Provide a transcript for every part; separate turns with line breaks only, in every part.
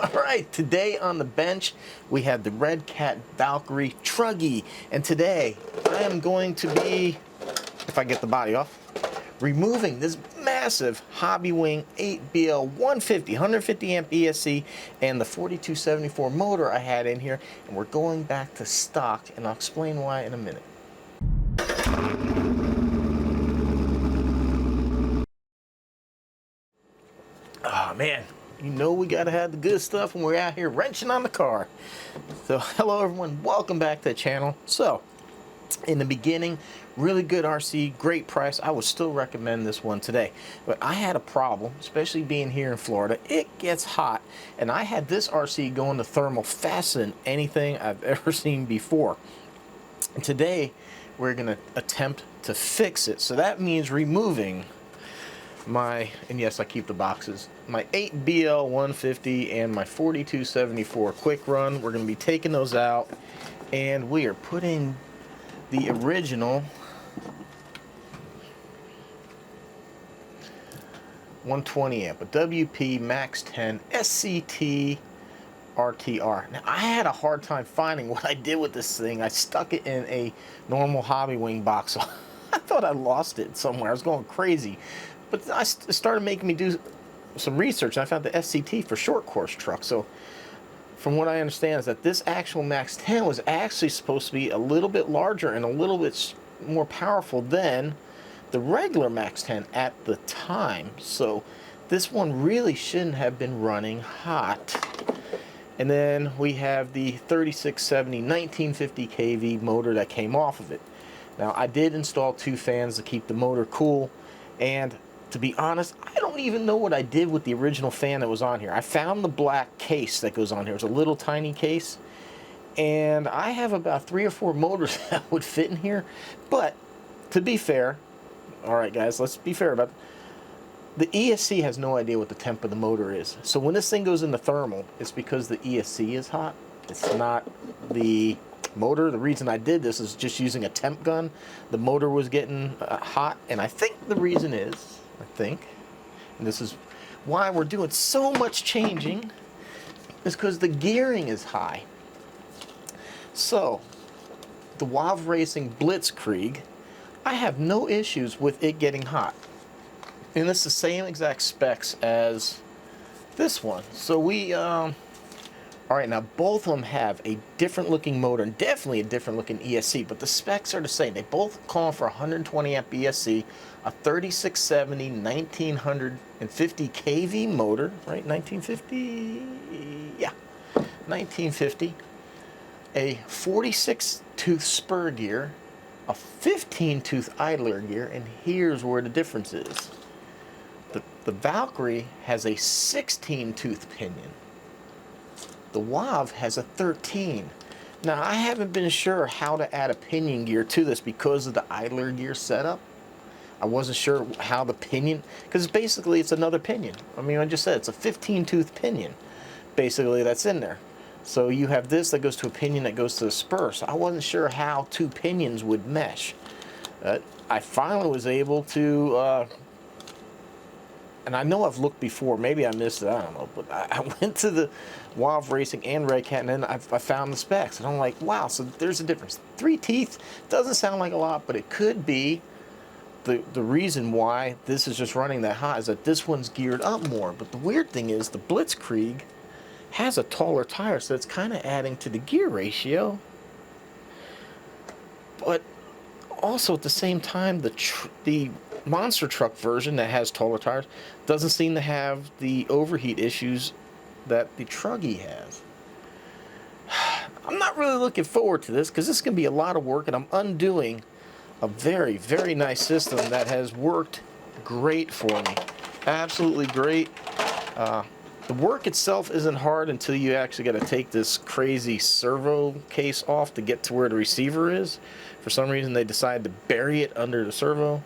Alright, today on the bench we have the redcat Valkyrie Truggy, and today I am going to be, if I get the body off, removing this massive Hobbywing 8BL 150 amp ESC and the 4274 motor I had in here, and we're going back to stock, and I'll explain why in a minute. Oh man, you know we gotta have the good stuff when we're out here wrenching on the car. So hello everyone, welcome back to the channel. So in the beginning, really good RC, great price. I would still recommend this one today, but I had a problem, especially being here in Florida. It gets hot, and I had this RC going to thermal faster than anything I've ever seen before. And today we're gonna attempt to fix it. So that means removing my, and yes, I keep the boxes, my 8BL 150 and my 4274 quick run. We're going to be taking those out, and we are putting the original 120 amp, a WP Max 10 SCT RTR. Now, I had a hard time finding what I did with this thing. I stuck it in a normal Hobbywing box. I thought I lost it somewhere. I was going crazy. But I started making me do some research, and I found the SCT for short course trucks. So from what I understand is that this actual Max 10 was actually supposed to be a little bit larger and a little bit more powerful than the regular Max 10 at the time. So this one really shouldn't have been running hot. And then we have the 3670 1950 kV motor that came off of it. Now I did install two fans to keep the motor cool, and to be honest, I don't even know what I did with the original fan that was on here. I found the black case that goes on here. It's a little tiny case, and I have about 3 or 4 motors that would fit in here. But to be fair, all right guys, let's be fair about it. The ESC has no idea what the temp of the motor is. So when this thing goes into thermal, it's because the ESC is hot. It's not the motor. The reason I did this is just using a temp gun. The motor was getting hot, and I think the reason is, and this is why we're doing so much changing, is because the gearing is high. So the Wov Racing Blitzkrieg, I have no issues with it getting hot, and it's the same exact specs as this one. So we all right, now both of them have a different looking motor and definitely a different looking ESC, but the specs are the same. They both call for 120 amp ESC, a 3670 1950 kV motor, right? 1950, yeah, 1950. A 46 tooth spur gear, a 15 tooth idler gear, and here's where the difference is. The Valkyrie has a 16 tooth pinion. The Wov has a 13. Now, I haven't been sure how to add a pinion gear to this because of the idler gear setup. I wasn't sure how the pinion, because basically it's another pinion. I mean, I just said it's a 15 tooth pinion, basically, that's in there. So you have this that goes to a pinion that goes to the spur. So I wasn't sure how two pinions would mesh. I finally was able to, and I know I've looked before, maybe I missed it, I don't know, but I went to the Wov Racing and Redcat, and then I found the specs, and I'm like, wow, so there's a difference. 3 teeth doesn't sound like a lot, but it could be the reason why this is just running that hot is that this one's geared up more. But the weird thing is the Blitzkrieg has a taller tire, so it's kind of adding to the gear ratio. But also at the same time, the monster truck version that has taller tires doesn't seem to have the overheat issues that the Truggy has. I'm not really looking forward to this because this is going to be a lot of work, and I'm undoing a very, very nice system that has worked great for me. Absolutely great. The work itself isn't hard until you actually got to take this crazy servo case off to get to where the receiver is. For some reason they decided to bury it under the servo.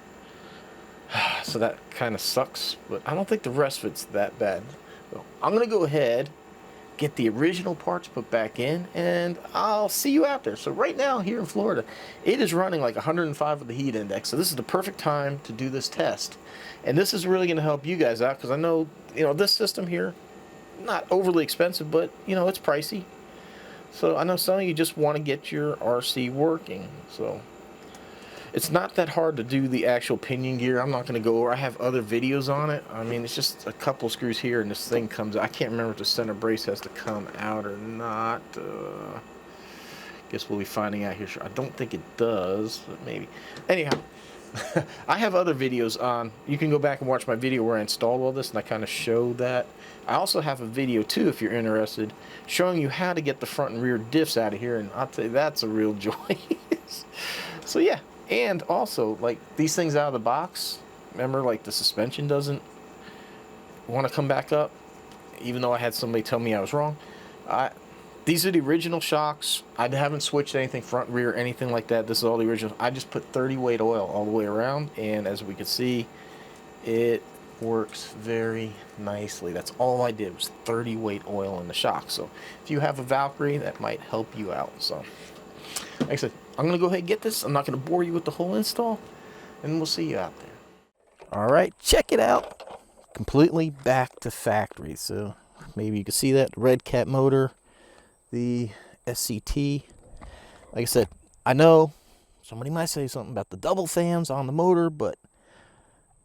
So that kind of sucks, but I don't think the rest of it's that bad. So I'm going to go ahead, get the original parts put back in, and I'll see you out there. So right now here in Florida, it is running like 105 with the heat index. So this is the perfect time to do this test. And this is really going to help you guys out because I know, you know, this system here, not overly expensive, but you know, it's pricey. So I know some of you just want to get your RC working. So it's not that hard to do the actual pinion gear. I'm not going to go over. I have other videos on it. I mean, it's just a couple screws here and this thing comes out. I can't remember if the center brace has to come out or not. Guess we'll be finding out here. I don't think it does, but maybe. Anyhow, I have other videos on. You can go back and watch my video where I installed all this and I kind of show that. I also have a video too, if you're interested, showing you how to get the front and rear diffs out of here, and I'll tell you, that's a real joy. So yeah. And also, like, these things out of the box, remember, like, the suspension doesn't want to come back up, even though I had somebody tell me I was wrong. These are the original shocks. I haven't switched anything front, rear, anything like that. This is all the original. I just put 30 weight oil all the way around, and as we can see, it works very nicely. That's all I did was 30 weight oil in the shock. So if you have a Valkyrie, that might help you out. So like I said, I'm going to go ahead and get this. I'm not going to bore you with the whole install, and we'll see you out there. All right, check it out. Completely back to factory. So maybe you can see that redcat motor, the SCT. Like I said, I know somebody might say something about the double fans on the motor, but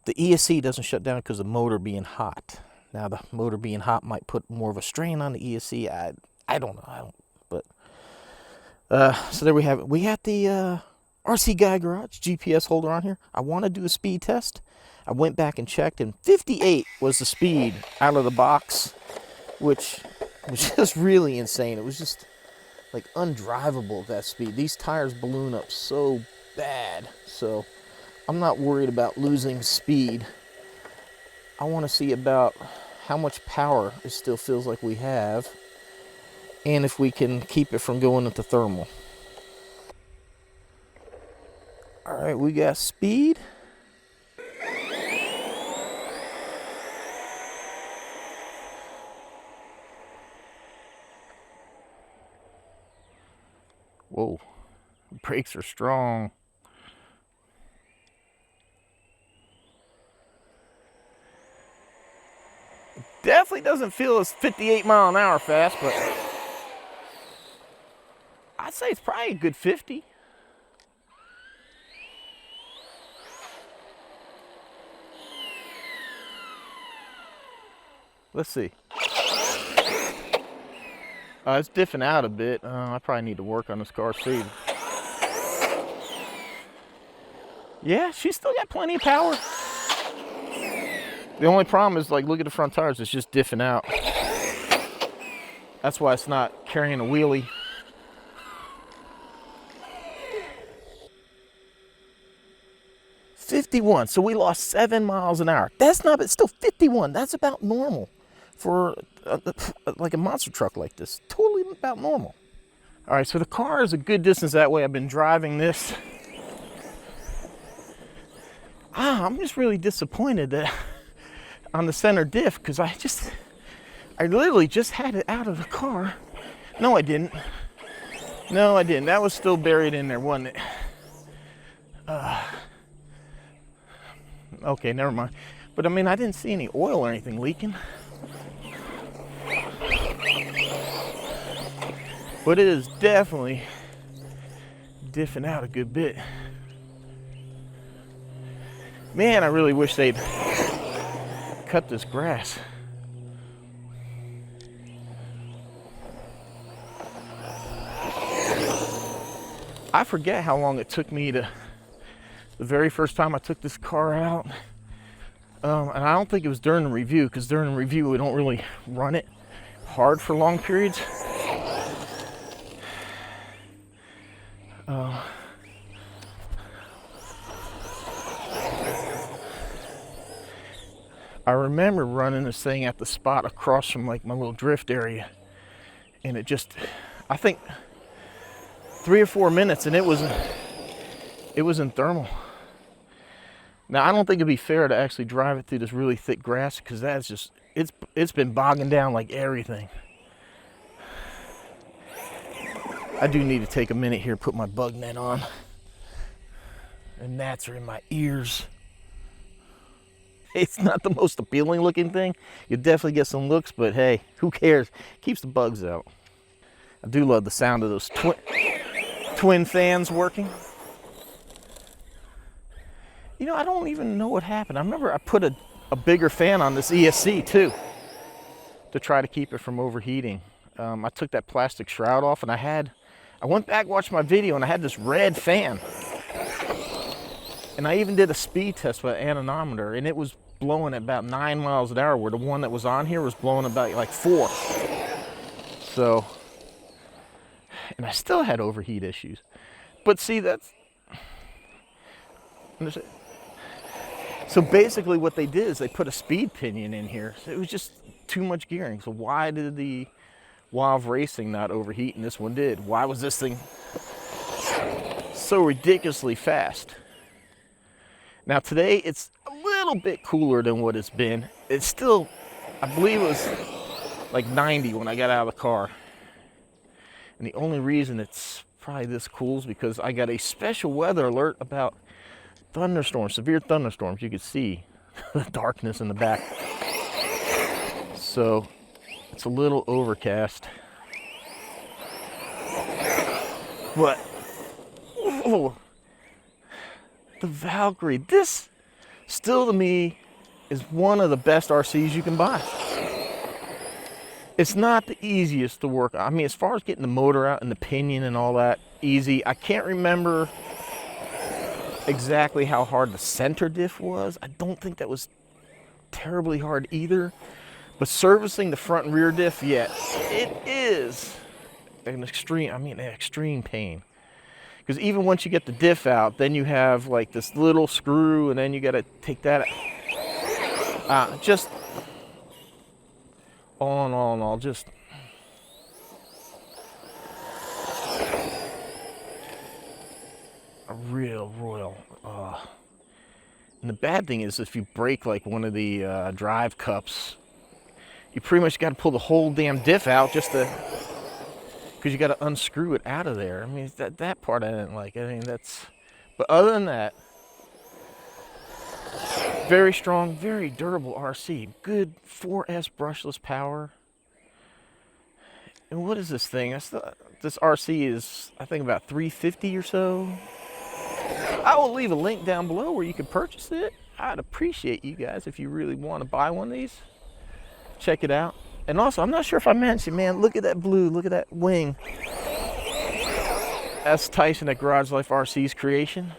the ESC doesn't shut down because of the motor being hot. Now, the motor being hot might put more of a strain on the ESC. I don't know. So there we have it. We got the RC Guy Garage GPS holder on here. I want to do a speed test. I went back and checked, and 58 was the speed out of the box, which was just really insane. It was just like undrivable at that speed. These tires balloon up so bad. So I'm not worried about losing speed. I want to see about how much power it still feels like we have, and if we can keep it from going into thermal. All right, we got speed. Whoa, brakes are strong. Definitely doesn't feel as 58 mile an hour fast, but I'd say it's probably a good 50. Let's see. It's diffing out a bit. I probably need to work on this car speed. Yeah, she's still got plenty of power. The only problem is, like, look at the front tires. It's just diffing out. That's why it's not carrying a wheelie. $51. So we lost 7 miles an hour. That's not, but still 51. That's about normal for like a monster truck like this. Totally about normal. All right, so the car is a good distance that way. I've been driving this. I'm just really disappointed that on the center diff, because I literally just had it out of the car. No, I didn't. No, I didn't. That was still buried in there, wasn't it? Okay, never mind. But I mean, I didn't see any oil or anything leaking. But it is definitely diffing out a good bit. Man, I really wish they'd cut this grass. I forget how long it took me the very first time I took this car out. And I don't think it was during the review, because during the review we don't really run it hard for long periods. I remember running this thing at the spot across from like my little drift area, and it just, I think 3 or 4 minutes, and it was in thermal. Now, I don't think it'd be fair to actually drive it through this really thick grass, because that's just, it's been bogging down like everything. I do need to take a minute here, put my bug net on. And gnats are in my ears. It's not the most appealing looking thing. You definitely get some looks, but hey, who cares? Keeps the bugs out. I do love the sound of those twin fans working. You know, I don't even know what happened. I remember I put a bigger fan on this ESC too to try to keep it from overheating. I took that plastic shroud off, and I went back, watched my video, and I had this red fan. And I even did a speed test with an anemometer, and it was blowing at about 9 miles an hour, where the one that was on here was blowing about like 4. So, and I still had overheat issues. But see, so basically what they did is they put a speed pinion in here. So it was just too much gearing. So why did the Wov Racing not overheat and this one did? Why was this thing so ridiculously fast? Now today it's a little bit cooler than what it's been. It's still, I believe it was like 90 when I got out of the car. And the only reason it's probably this cool is because I got a special weather alert about thunderstorms, severe thunderstorms. You could see the darkness in the back. So it's a little overcast. But, oh, the Valkyrie, this still to me is one of the best RCs you can buy. It's not the easiest to work on. I mean, as far as getting the motor out and the pinion and all that, easy. I can't remember exactly how hard the center diff was. I don't think that was terribly hard either. But servicing the front and rear diff, yeah, it is an extreme pain. Because even once you get the diff out, then you have like this little screw, and then you got to take that out. Just all in all, just a real royal. And the bad thing is, if you break like one of the drive cups, you pretty much got to pull the whole damn diff out just to, because you got to unscrew it out of there. I mean, that part I didn't like. I mean, but other than that, very strong, very durable RC. Good 4S brushless power. And what is this thing? This RC is, I think, about $350 or so. I will leave a link down below where you can purchase it. I'd appreciate you guys if you really want to buy one of these. Check it out. And also, I'm not sure if I mentioned, man, look at that blue, look at that wing. That's Tyson at Garage Life RC's creation.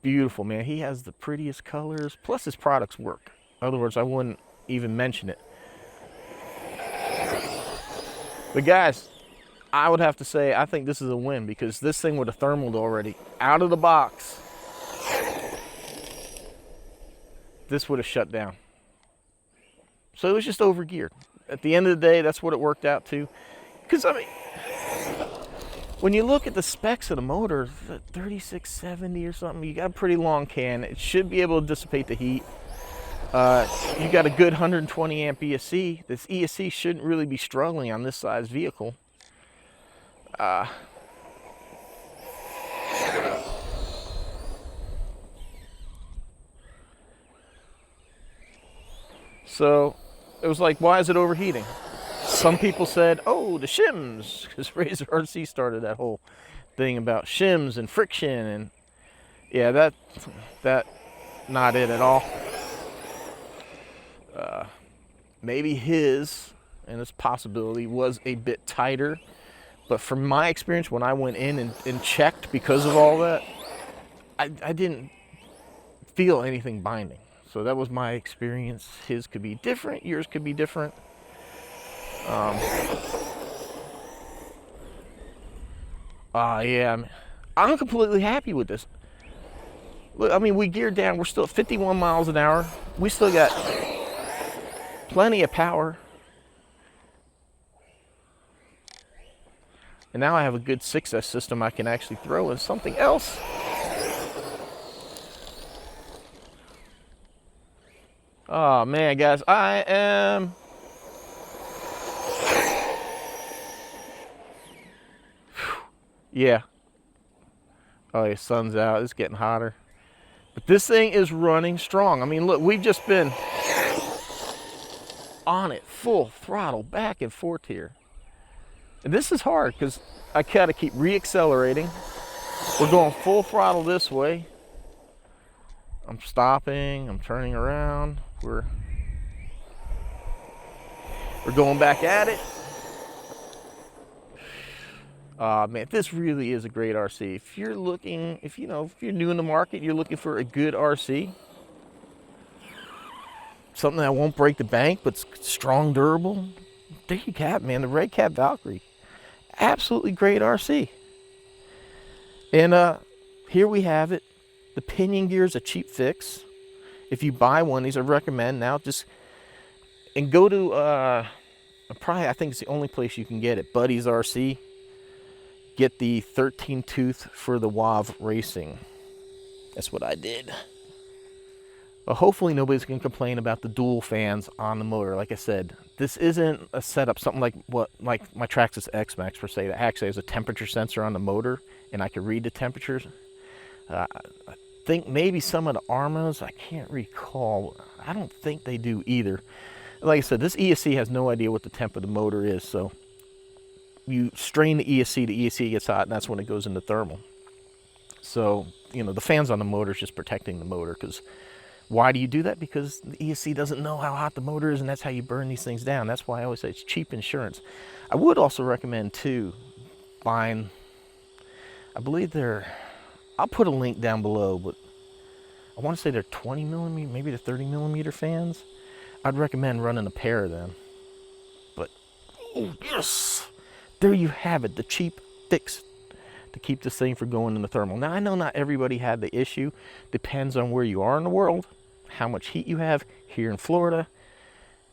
Beautiful, man. He has the prettiest colors, plus his products work. In other words, I wouldn't even mention it. But guys, I would have to say, I think this is a win, because this thing would have thermaled already. Out of the box, this would have shut down. So it was just overgeared. At the end of the day, that's what it worked out to. Because, I mean, when you look at the specs of the motor, 3670 or something, you got a pretty long can. It should be able to dissipate the heat. You got a good 120 amp ESC. This ESC shouldn't really be struggling on this size vehicle. So it was like, why is it overheating? Some people said, oh, the shims, because Razor RC started that whole thing about shims and friction, and yeah, that not it at all. Maybe his, and this possibility, was a bit tighter, but from my experience, when I went in and checked because of all that, I didn't feel anything binding. So that was my experience. His could be different, yours could be different. Yeah, I'm completely happy with this. Look, I mean, we geared down. We're still at 51 miles an hour. We still got plenty of power. And now I have a good 6S system I can actually throw in something else. Oh man, guys, I am yeah. Oh, the sun's out. It's getting hotter. But this thing is running strong. I mean, look, we've just been on it full throttle back and forth here. And this is hard because I gotta keep re-accelerating. We're going full throttle this way. I'm stopping, I'm turning around. We're going back at it. Man, this really is a great RC. If you're looking, if you're new in the market, you're looking for a good RC, something that won't break the bank, but strong, durable, there you have it, man. The redcat Valkyrie, absolutely great RC. And here we have it. The pinion gear is a cheap fix. If you buy one, these I recommend now. And go to probably, I think it's the only place you can get it, Buddy's RC. Get the 13 tooth for the Wov Racing. That's what I did. But hopefully nobody's going to complain about the dual fans on the motor. Like I said, this isn't a setup, something like my Traxxas X-Max per se, that actually has a temperature sensor on the motor, and I can read the temperatures. I think maybe some of the Armas, I can't recall. I don't think they do either. Like I said, this ESC has no idea what the temp of the motor is, so you strain the ESC gets hot, and that's when it goes into thermal. So, the fans on the motor is just protecting the motor. Because why do you do that? Because the ESC doesn't know how hot the motor is, and that's how you burn these things down. That's why I always say it's cheap insurance. I would also recommend, too, buying, I believe I'll put a link down below, but I want to say they're 20 millimeter, maybe they're 30 millimeter fans. I'd recommend running a pair of them. But, oh, yes! There you have it, the cheap fix to keep this thing from going into thermal. Now, I know not everybody had the issue. Depends on where you are in the world, how much heat you have. Here in Florida,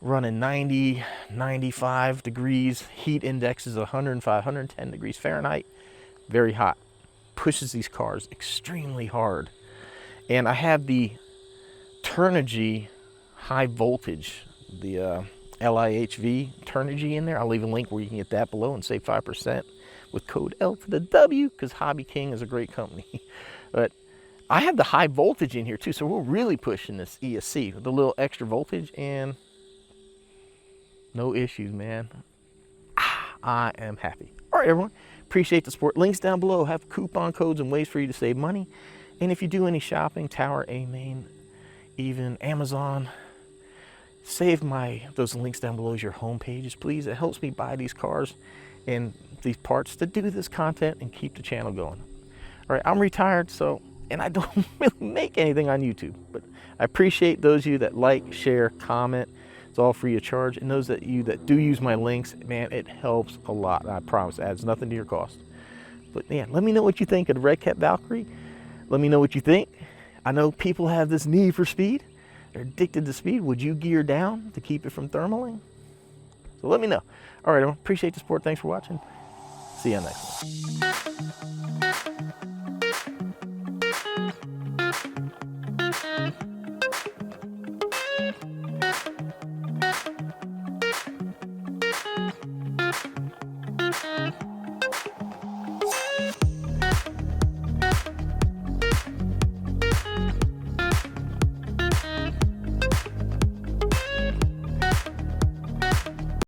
running 90, 95 degrees. Heat index is 105, 110 degrees Fahrenheit. Very hot. Pushes these cars extremely hard. And I have the Turnigy high voltage, the LIHV Turnigy in there. I'll leave a link where you can get that below and save 5% with code L to the W, because Hobby King is a great company. But I have the high voltage in here too, so we're really pushing this ESC with a little extra voltage, and no issues, man. I am happy. All right, everyone. Appreciate the support. Links down below have coupon codes and ways for you to save money. And if you do any shopping, Tower, A-Main, even Amazon, save those links down below as your home pages, please. It helps me buy these cars and these parts to do this content and keep the channel going. All right, I'm retired, and I don't really make anything on YouTube, but I appreciate those of you that like, share, comment. It's all free of charge. And those of you that do use my links, man, it helps a lot. I promise, it adds nothing to your cost. But yeah, let me know what you think of the redcat Valkyrie. Let me know what you think. I know people have this need for speed. They're addicted to speed. Would you gear down to keep it from thermaling? So let me know. All right, everyone. Appreciate the support. Thanks for watching. See you on the next one.